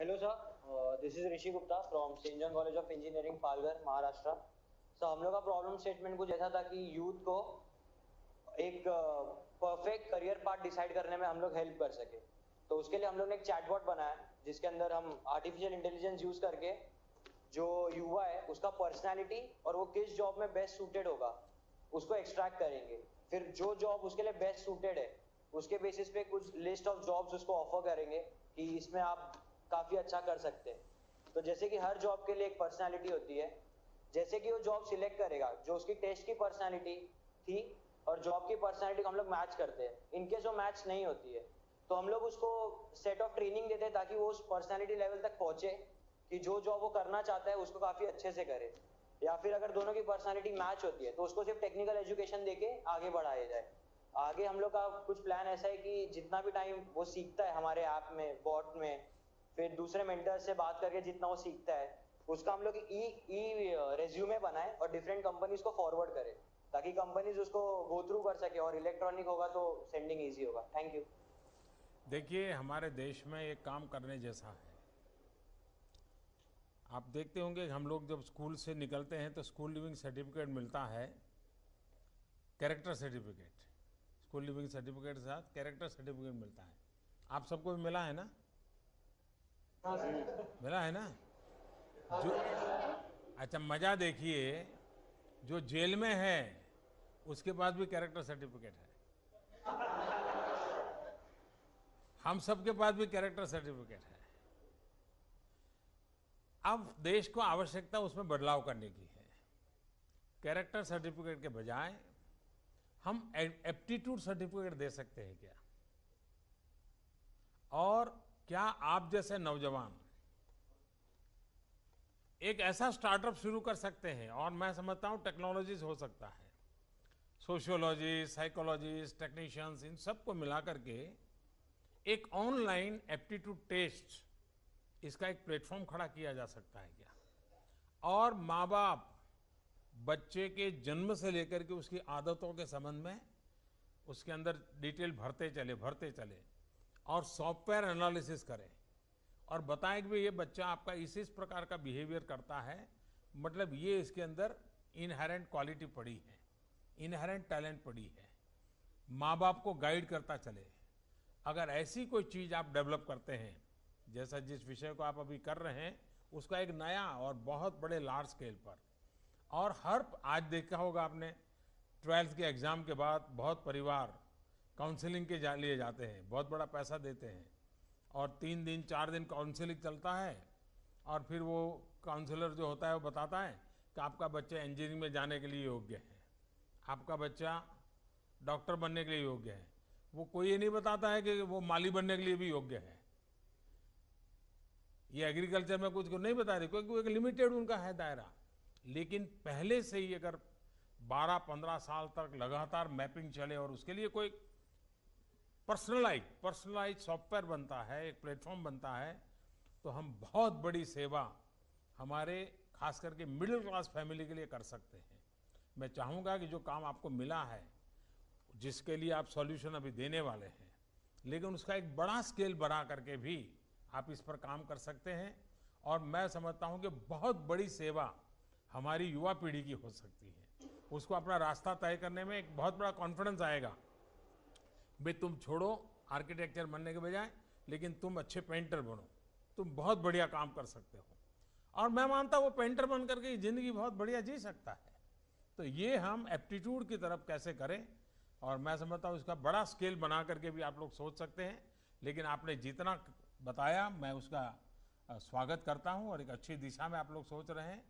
Hello sir, this is Rishi Gupta from Saint John college of engineering Palghar Maharashtra. Sir हम लोग का problem statement कुछ ऐसा था कि यूथ को एक परफेक्ट करियर पाथ डिसाइड करने में हम लोग हेल्प कर सके। तो उसके लिए हम लोग ने एक चैटबॉट बनाया जिसके अंदर हम आर्टिफिशियल इंटेलिजेंस यूज करके जो युवा है उसका पर्सनैलिटी और वो किस जॉब में बेस्ट सूटेड होगा उसको एक्सट्रैक्ट करेंगे। फिर जो जॉब उसके लिए बेस्ट सूटेड है उसके बेसिस पे कुछ लिस्ट ऑफ जॉब्स उसको ऑफर करेंगे कि इसमें आप काफी अच्छा कर सकते हैं। तो जैसे कि हर जॉब के लिए एक पर्सनालिटी होती है, जैसे कि वो जॉब सिलेक्ट करेगा जो उसकी टेस्ट की पर्सनालिटी थी और जॉब की पर्सनालिटी को हम लोग मैच करते हैं। इनकेस वो मैच नहीं होती है तो हम लोग उसको सेट ऑफ ट्रेनिंग देते हैं ताकि वो उस पर्सनालिटी लेवल तक पहुंचे कि जो जॉब वो करना चाहता है उसको काफी अच्छे से करे। या फिर अगर दोनों की पर्सनालिटी मैच होती है तो उसको सिर्फ टेक्निकल एजुकेशन देके आगे बढ़ाया जाए। आगे हम लोग का कुछ प्लान ऐसा है कि जितना भी टाइम वो सीखता है हमारे ऐप में, बॉट में, फिर दूसरे मेंटर से बात करके जितना वो सीखता है उसका हम लोग ई ई रेज्यूमे बनाए और डिफरेंट कंपनीज को फॉरवर्ड करें ताकि कंपनीज उसको गो थ्रू कर सके और इलेक्ट्रॉनिक होगा तो सेंडिंग इजी होगा। Thank you. देखिए, हमारे देश में एक काम करने जैसा है। आप देखते होंगे कि हम लोग जब स्कूल से निकलते हैं तो स्कूल लिविंग सर्टिफिकेट मिलता है, character certificate. School leaving certificate के साथ कैरेक्टर सर्टिफिकेट मिलता है। आप सबको भी मिला है ना? मिला है ना? जो अच्छा, मजा देखिए, जो जेल में है उसके पास भी कैरेक्टर सर्टिफिकेट है। हम सबके पास भी कैरेक्टर सर्टिफिकेट है। अब देश को आवश्यकता उसमें बदलाव करने की है। कैरेक्टर सर्टिफिकेट के बजाय हम एप्टीट्यूड सर्टिफिकेट दे सकते हैं क्या? और क्या आप जैसे नौजवान एक ऐसा स्टार्टअप शुरू कर सकते हैं, और मैं समझता हूं टेक्नोलॉजी से हो सकता है, सोशियोलॉजी, साइकोलॉजिस्ट, टेक्नीशियंस, इन सबको मिलाकर के एक ऑनलाइन एप्टीट्यूड टेस्ट, इसका एक प्लेटफॉर्म खड़ा किया जा सकता है क्या? और माँ बाप बच्चे के जन्म से लेकर के उसकी आदतों के संबंध में उसके अंदर डिटेल भरते चले और सॉफ्टवेयर एनालिसिस करें और बताएं कि भाई ये बच्चा आपका इस प्रकार का बिहेवियर करता है, मतलब ये इसके अंदर इनहेरेंट क्वालिटी पड़ी है, इनहेरेंट टैलेंट पड़ी है। माँ बाप को गाइड करता चले। अगर ऐसी कोई चीज़ आप डेवलप करते हैं, जैसा जिस विषय को आप अभी कर रहे हैं, उसका एक नया और बहुत बड़े लार्ज स्केल पर, और हर आज देखा होगा आपने, 12th के एग्ज़ाम के बाद बहुत परिवार काउंसलिंग के लिए जाते हैं, बहुत बड़ा पैसा देते हैं और 3 दिन 4 दिन काउंसलिंग चलता है और फिर वो काउंसलर जो होता है वो बताता है कि आपका बच्चा इंजीनियरिंग में जाने के लिए योग्य है, आपका बच्चा डॉक्टर बनने के लिए योग्य है। वो कोई ये नहीं बताता है कि वो माली बनने के लिए भी योग्य है, ये एग्रीकल्चर में कुछ नहीं बता रहे, क्योंकि एक लिमिटेड उनका है दायरा। लेकिन पहले से ही अगर 12-15 साल तक लगातार मैपिंग चले और उसके लिए कोई पर्सनलाइज सॉफ्टवेयर बनता है, एक प्लेटफॉर्म बनता है, तो हम बहुत बड़ी सेवा हमारे खास करके मिडिल क्लास फैमिली के लिए कर सकते हैं। मैं चाहूँगा कि जो काम आपको मिला है, जिसके लिए आप सॉल्यूशन अभी देने वाले हैं, लेकिन उसका एक बड़ा स्केल बना करके भी आप इस पर काम कर सकते हैं। और मैं समझता हूँ कि बहुत बड़ी सेवा हमारी युवा पीढ़ी की हो सकती है। उसको अपना रास्ता तय करने में एक बहुत बड़ा कॉन्फिडेंस आएगा। भाई तुम छोड़ो आर्किटेक्चर बनने के बजाय, लेकिन तुम अच्छे पेंटर बनो, तुम बहुत बढ़िया काम कर सकते हो। और मैं मानता हूँ वो पेंटर बन करके ज़िंदगी बहुत बढ़िया जी सकता है। तो ये हम एप्टीट्यूड की तरफ कैसे करें, और मैं समझता हूँ इसका बड़ा स्केल बना करके भी आप लोग सोच सकते हैं। लेकिन आपने जितना बताया मैं उसका स्वागत करता हूँ और एक अच्छी दिशा में आप लोग सोच रहे हैं।